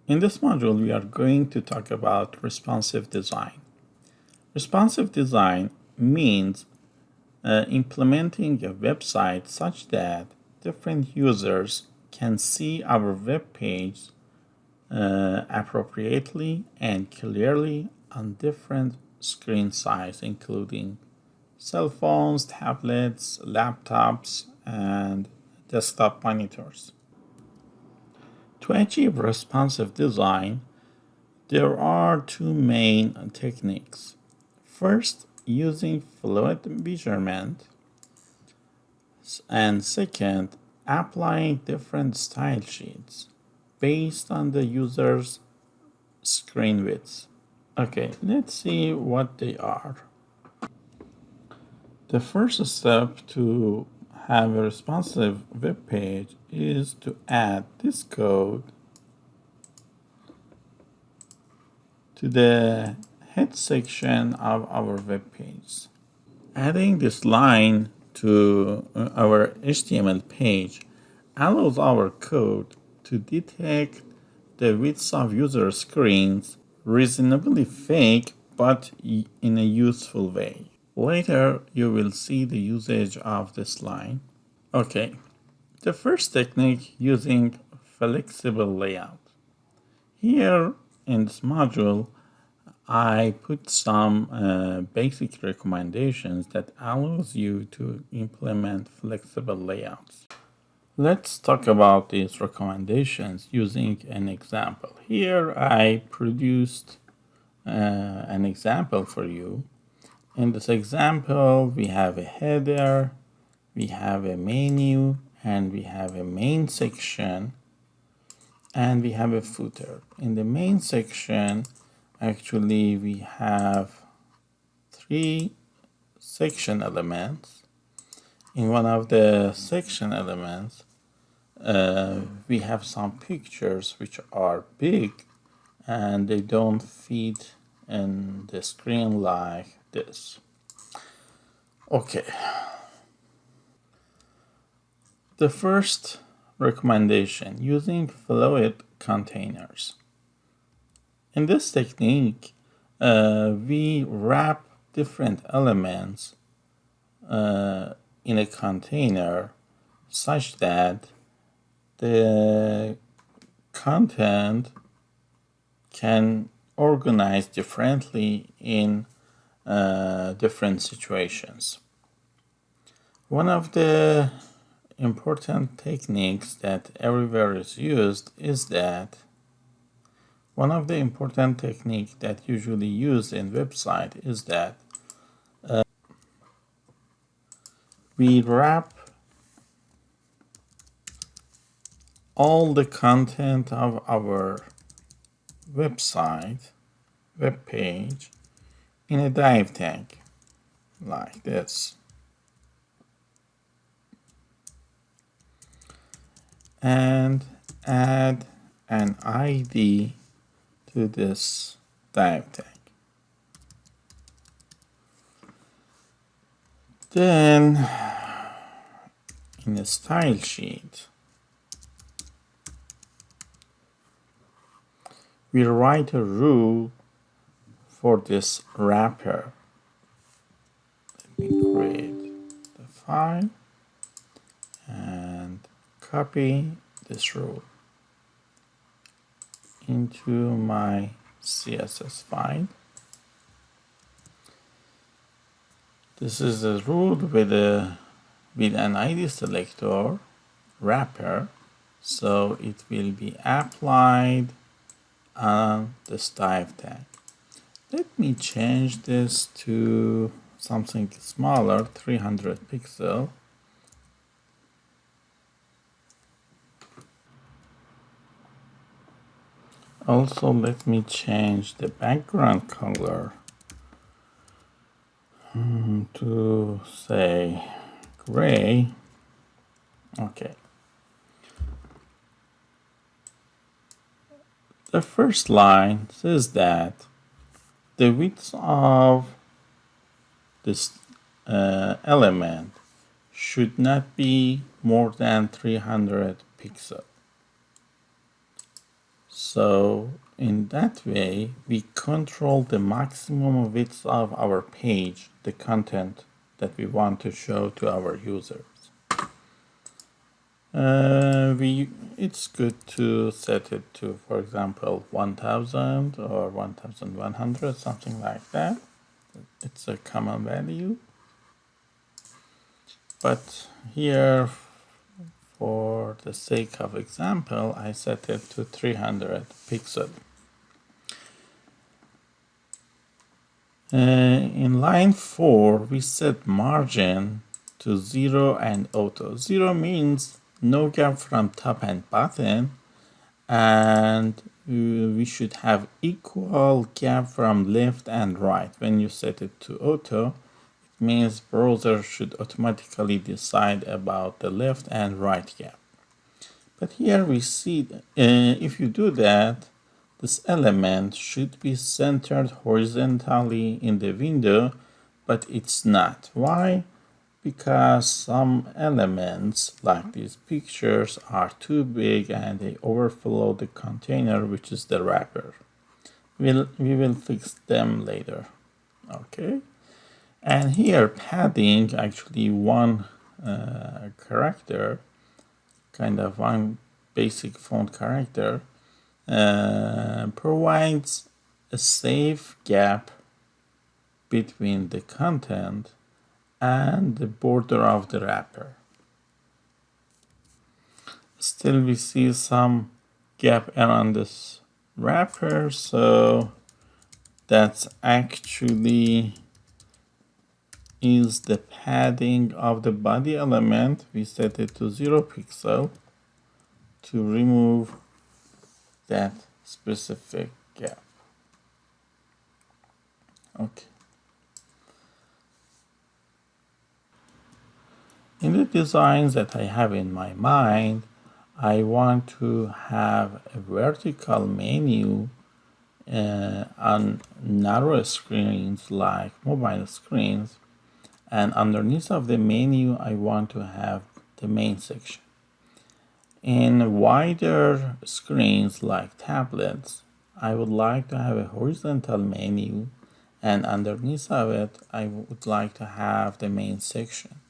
In this module, we are going to talk about responsive design. Responsive design means implementing a website such that different users can see our web page appropriately and clearly on different screen sizes, including cell phones, tablets, laptops, and desktop monitors. To achieve responsive design, there are two main techniques. First, using fluid measurement, and second, applying different style sheets based on the user's screen width. Okay, let's see what they are. The first step to have a responsive web page is to add this code to the head section of our web page. Adding this line to our HTML page allows our code to detect the widths of user screens reasonably fake but in a useful way. Later, you will see the usage of this line. Okay, the first technique using flexible layout. Here in this module, I put some basic recommendations that allows you to implement flexible layouts. Let's talk about these recommendations using an example. Here I produced an example for you. In this example, we have a header, we have a menu, and we have a main section, and we have a footer. In the main section, actually, we have 3 section elements. In one of the section elements, we have some pictures which are big and they don't fit in the screen like this. Okay. The first recommendation, using fluid containers. In this technique, we wrap different elements in a container such that the content can organize differently in different situations. One of the important techniques that everywhere is used is that one of the important techniques that usually used in website is that we wrap all the content of our website, web page, in a div tag like this. And add an ID to this div tag. Then in the style sheet, we write a rule for this wrapper. Let me create the file and copy this rule into my CSS file. This is a rule with an ID selector wrapper, so it will be applied on this div tag. Let me change this to something smaller, 300 pixel. Also, let me change the background color to say gray. Okay. The first line says that the width of this element should not be more than 300 pixels. So in that way, we control the maximum width of our page, the content that we want to show to our users. It's good to set it to, for example, 1000 or 1100, something like that. It's a common value. But here, for the sake of example, I set it to 300 pixels. In line 4, we set margin to 0 and auto. 0 means no gap from top and bottom, and we should have equal gap from left and right. When you set it to auto, it means browser should automatically decide about the left and right gap. But here we see if you do that, this element should be centered horizontally in the window, but it's not. Why? Because some elements, like these pictures, are too big and they overflow the container, which is the wrapper. We will fix them later. Okay. And here, padding, actually one character, kind of one basic font character, provides a safe gap between the content and the border of the wrapper. Still, we see some gap around this wrapper, so that's actually is the padding of the body element. We set it to 0 pixel to remove that specific gap. Okay. In the designs that I have in my mind, I want to have a vertical menu on narrow screens like mobile screens, and underneath of the menu I want to have the main section. In wider screens like tablets, I would like to have a horizontal menu, and underneath of it I would like to have the main section.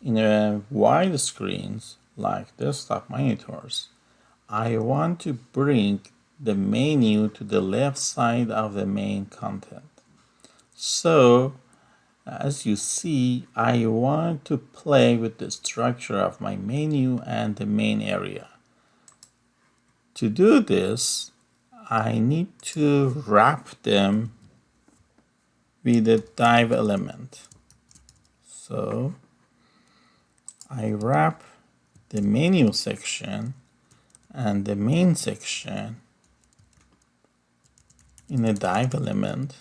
In wide screens like desktop monitors, I want to bring the menu to the left side of the main content. So as you see, I want to play with the structure of my menu and the main area. To do this, I need to wrap them with a div element. So I wrap the menu section and the main section in a div element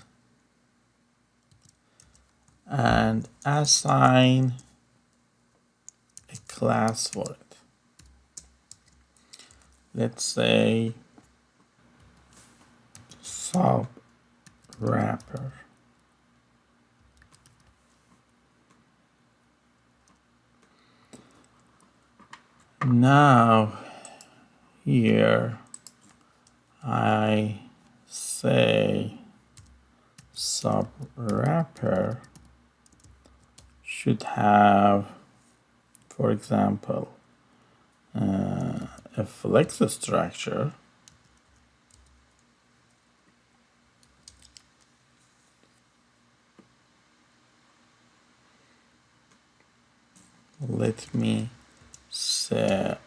and assign a class for it. Let's say sub wrapper. Now here I say sub wrapper should have, for example, a flex structure. Let me set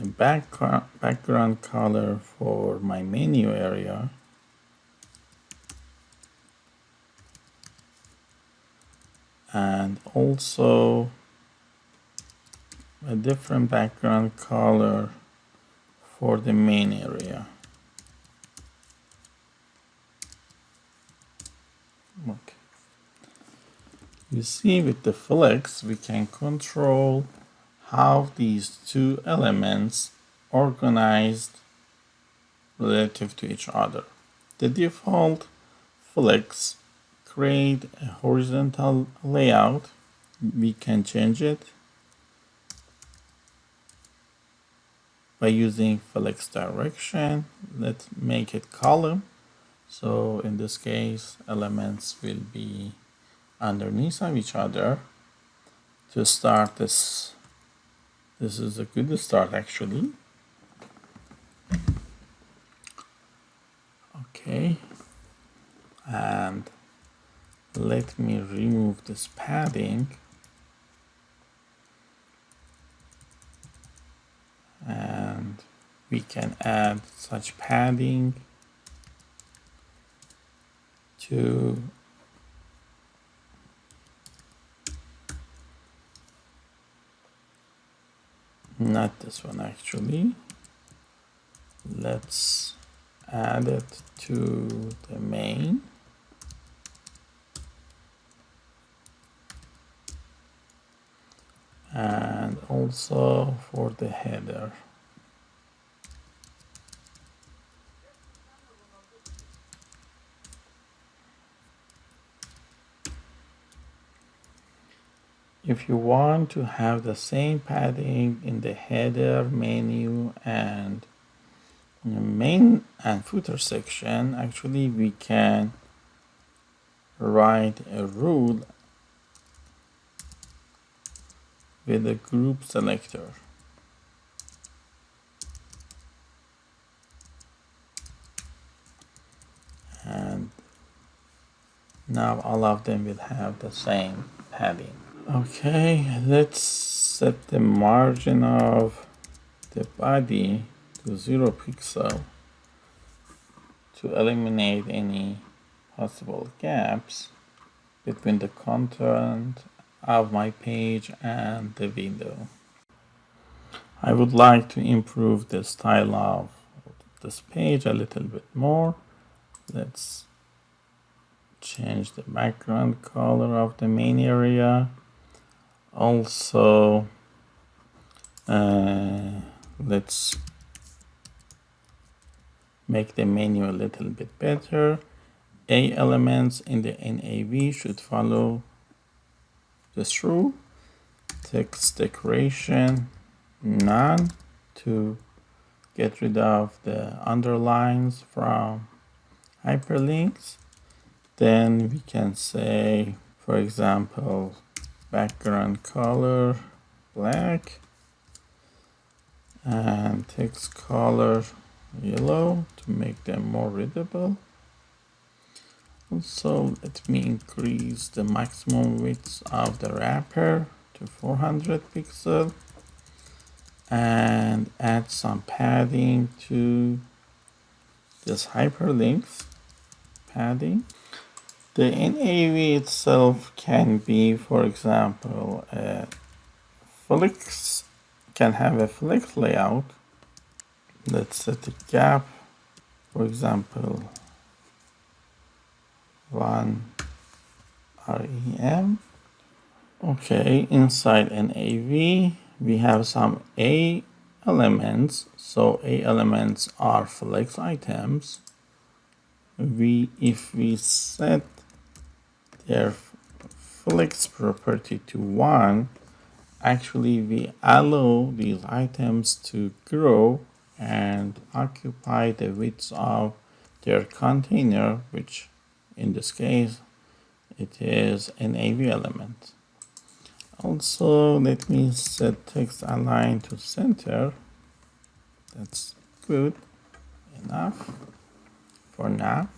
a background color for my menu area. And also a different background color for the main area. Okay. You see, with the flex, we can control how these two elements organized relative to each other. The default flex create a horizontal layout. We can change it by using flex direction. let's make it column. So in this case, elements will be underneath of each other. To start this is a good start actually. Okay, and let me remove this padding, and we can add such padding to not this one actually. Let's add it to the main. And also for the header. If you want to have the same padding in the header, menu, and main and footer section, actually we can write a rule with a group selector. And now all of them will have the same padding. Okay, let's set the margin of the body to 0 pixel to eliminate any possible gaps between the content of my page and the window. I would like to improve the style of this page a little bit more. Let's change the background color of the main area. Also, let's make the menu a little bit better. A elements in the NAV should follow this rule. Text decoration none to get rid of the underlines from hyperlinks. Then we can say, for example, background color black and text color yellow to make them more readable. Also, let me increase the maximum width of the wrapper to 400 pixels and add some padding to this hyperlinks padding. The NAV itself can be, for example, a flex, can have a flex layout. Let's set the gap, for example, 1 rem. Okay, inside NAV we have some A elements. So A elements are flex items. If we set their flex property to 1, actually we allow these items to grow and occupy the width of their container, which in this case it is an AV element. Also, let me set text align to center. That's good enough for now.